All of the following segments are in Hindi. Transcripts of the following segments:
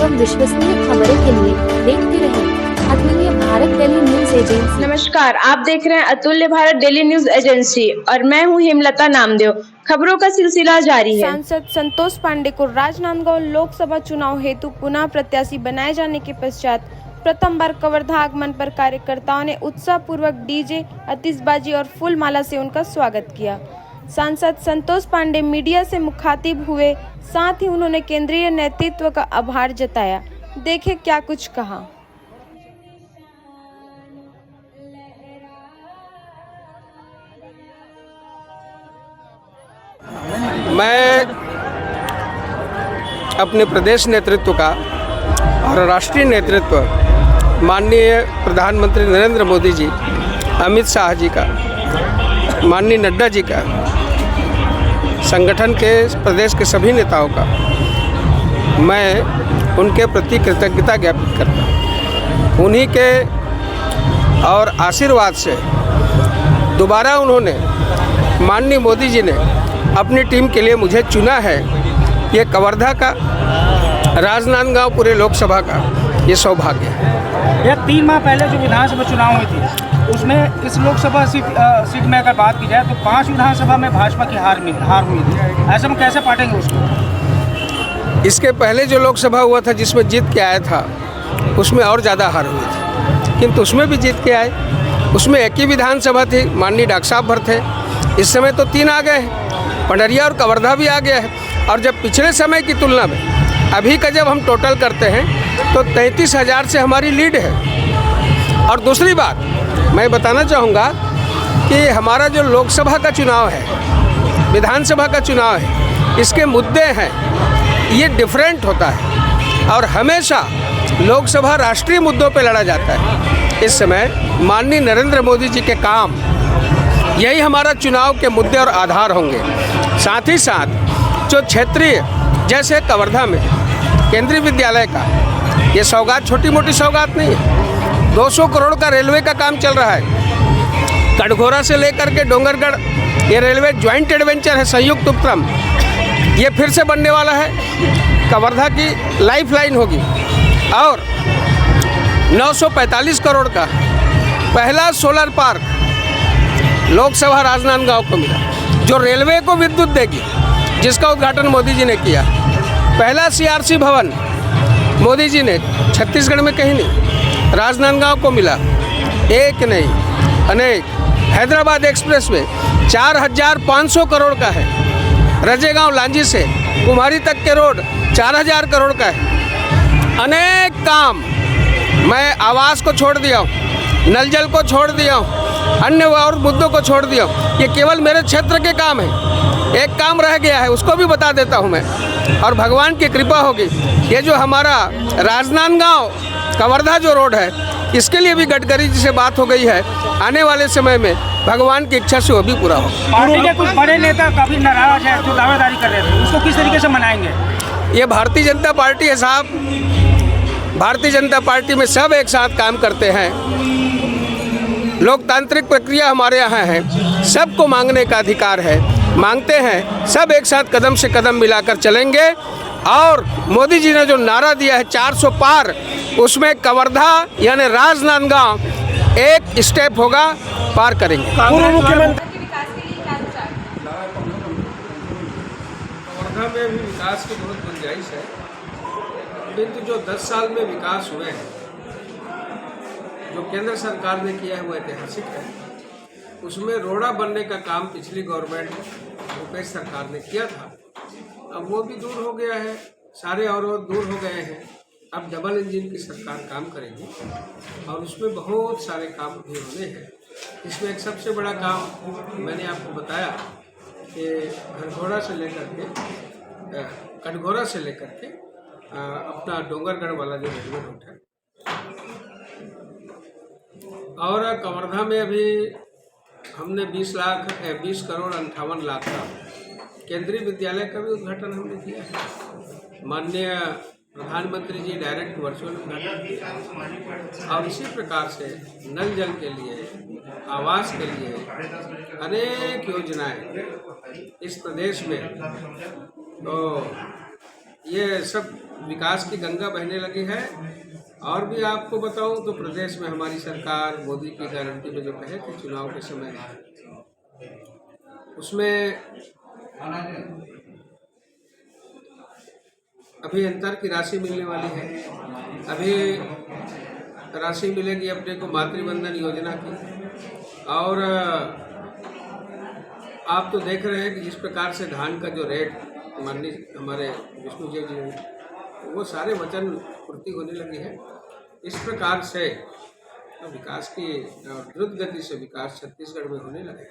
एवं विश्वसनीय खबरों के लिए देखते रहें अतुल्य भारत डेली न्यूज एजेंसी। नमस्कार, आप देख रहे हैं अतुल्य भारत डेली न्यूज एजेंसी और मैं हूं हेमलता नामदेव। खबरों का सिलसिला जारी है। सांसद संतोष पांडे को राजनांदगांव लोकसभा चुनाव हेतु पुनः प्रत्याशी बनाए जाने के पश्चात प्रथम बार कवर्धा आगमन पर कार्यकर्ताओं ने उत्साह पूर्वक डीजे, आतिशबाजी और फूल माला से उनका स्वागत किया। सांसद संतोष पांडे मीडिया से मुखातिब हुए, साथ ही उन्होंने केंद्रीय नेतृत्व का आभार जताया। देखें क्या कुछ कहा। मैं अपने प्रदेश नेतृत्व का और राष्ट्रीय नेतृत्व माननीय प्रधानमंत्री नरेंद्र मोदी जी, अमित शाह जी का, माननीय नड्डा जी का, संगठन के प्रदेश के सभी नेताओं का मैं उनके प्रति कृतज्ञता ज्ञापित करता हूँ। उन्हीं के और आशीर्वाद से दोबारा उन्होंने, माननीय मोदी जी ने अपनी टीम के लिए मुझे चुना है। ये कवर्धा का, राजनांदगांव पूरे लोकसभा का ये सौभाग्य है। यह 3 माह पहले जो विधानसभा चुनाव हुई थी, उसमें इस लोकसभा सीट में अगर बात की जाए तो 5 विधानसभा में भाजपा की हार हुई थी। ऐसे में कैसे पाटेंगे उसको? इसके पहले जो लोकसभा हुआ था जिसमें जीत के आया था, उसमें और ज़्यादा हार हुई थी, किंतु उसमें भी जीत के आए। उसमें एक ही विधानसभा थी, माननीय डॉक्टर साहब भर थे। इस समय तो 3 आ गए हैं, पंडरिया और कवर्धा भी आ गया है। और जब पिछले समय की तुलना में अभी का जब हम टोटल करते हैं तो 33,000 से हमारी लीड है। और दूसरी बात मैं बताना चाहूँगा कि हमारा जो लोकसभा का चुनाव है, विधानसभा का चुनाव है, इसके मुद्दे हैं, ये डिफरेंट होता है और हमेशा लोकसभा राष्ट्रीय मुद्दों पे लड़ा जाता है। इस समय माननीय नरेंद्र मोदी जी के काम, यही हमारा चुनाव के मुद्दे और आधार होंगे। साथ ही साथ जो क्षेत्रीय, जैसे कवर्धा में केंद्रीय विद्यालय का, ये सौगात छोटी मोटी सौगात नहीं है। 200 करोड़ का रेलवे का काम चल रहा है। कटघोरा से लेकर के डोंगरगढ़ ये रेलवे ज्वाइंट एडवेंचर है, संयुक्त उपक्रम, ये फिर से बनने वाला है। कवर्धा की लाइफलाइन होगी। और 945 करोड़ का पहला सोलर पार्क लोकसभा राजनांदगांव को मिला, जो रेलवे को विद्युत देगी, जिसका उद्घाटन मोदी जी ने किया। पहला CRC भवन मोदी जी ने छत्तीसगढ़ में कहीं नहीं, राजनांदगांव को मिला। एक नहीं अनेक। हैदराबाद एक्सप्रेस वे 4,500 करोड़ का है। रजेगांव लांजी से कुमारी तक के रोड 4,000 करोड़ का है। अनेक काम, मैं आवास को छोड़ दिया हूँ, नल जल को छोड़ दिया हूँ, अन्य और मुद्दों को छोड़ दिया हूँ। ये केवल मेरे क्षेत्र के काम है। एक काम रह गया है, उसको भी बता देता हूँ मैं, और भगवान की कृपा होगी। ये जो हमारा राजनांदगांव कवर्धा जो रोड है, इसके लिए भी गडकरी जी से बात हो गई है। आने वाले समय में भगवान की इच्छा से वो भी पूरा हो। पार्टी के कुछ बड़े नेता काफी नाराज है, जो दावेदारी कर रहे थे, उसको किस तरीके से मनाएंगे? ये भारतीय जनता पार्टी है साहब। भारतीय जनता पार्टी में सब एक साथ काम करते हैं। लोकतांत्रिक प्रक्रिया हमारे यहाँ है, सबको मांगने का अधिकार है, मांगते हैं। सब एक साथ कदम से कदम मिलाकर चलेंगे। और मोदी जी ने जो नारा दिया है 400 पार, उसमें कवर्धा यानी राजनांदगांव एक स्टेप होगा, पार करेंगे। पूर्व मुख्यमंत्री कवर्धा में भी विकास की बहुत गुंजाइश है, किंतु जो 10 साल में विकास हुए हैं, जो केंद्र सरकार ने किया है, वो ऐतिहासिक है। उसमें रोड़ा बनने का काम पिछली गवर्नमेंट भूपेश सरकार ने किया था। अब वो भी दूर हो गया है, सारे अवरोध दूर हो गए हैं। अब डबल इंजन की सरकार काम करेगी और उसमें बहुत सारे काम भी होने हैं। इसमें एक सबसे बड़ा काम मैंने आपको बताया कि कटघोरा से लेकर के अपना डोंगरगढ़ वाला जो रेलवे रूट है। और कवर्धा में अभी हमने 20 करोड़ 58 लाख का केंद्रीय विद्यालय का भी उद्घाटन हमने किया है। माननीय प्रधानमंत्री जी डायरेक्ट वर्चुअल उद्घाटन किया। और इसी प्रकार से नल जल के लिए, आवास के लिए अनेक योजनाएं इस प्रदेश में तो ये सब विकास की गंगा बहने लगी है। और भी आपको बताऊं तो प्रदेश में हमारी सरकार मोदी की गारंटी में जो कहे थे चुनाव के समय, उसमें अभी अंतर की राशि मिलने वाली है। अभी राशि मिलेगी अपने को मातृवंदन योजना की। और आप तो देख रहे हैं कि जिस प्रकार से धान का जो रेट माननीय हमारे विष्णुदेव जी ने, वो सारे वचन पूर्ति होने लगी है। इस प्रकार से विकास की द्रुत गति से विकास छत्तीसगढ़ में होने लगे।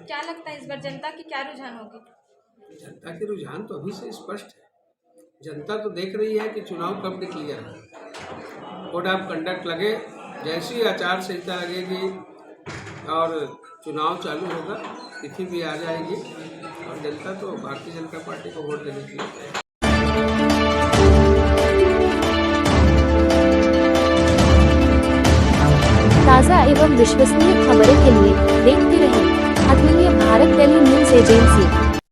क्या लगता है इस बार जनता की क्या रुझान होगी? जनता के रुझान तो अभी से स्पष्ट है। जनता तो देख रही है कि चुनाव कब डिक्लेयर है, कोड ऑफ कंडक्ट लगे, जैसी आचार संहिता लगेगी और चुनाव चालू होगा, तिथि भी आ जाएगी और जनता तो भारतीय जनता पार्टी को वोट देने के लिए है। ताज़ा एवं विश्वसनीय खबरों के लिए देखते रहें अतुल्य भारत दिल्ली न्यूज एजेंसी।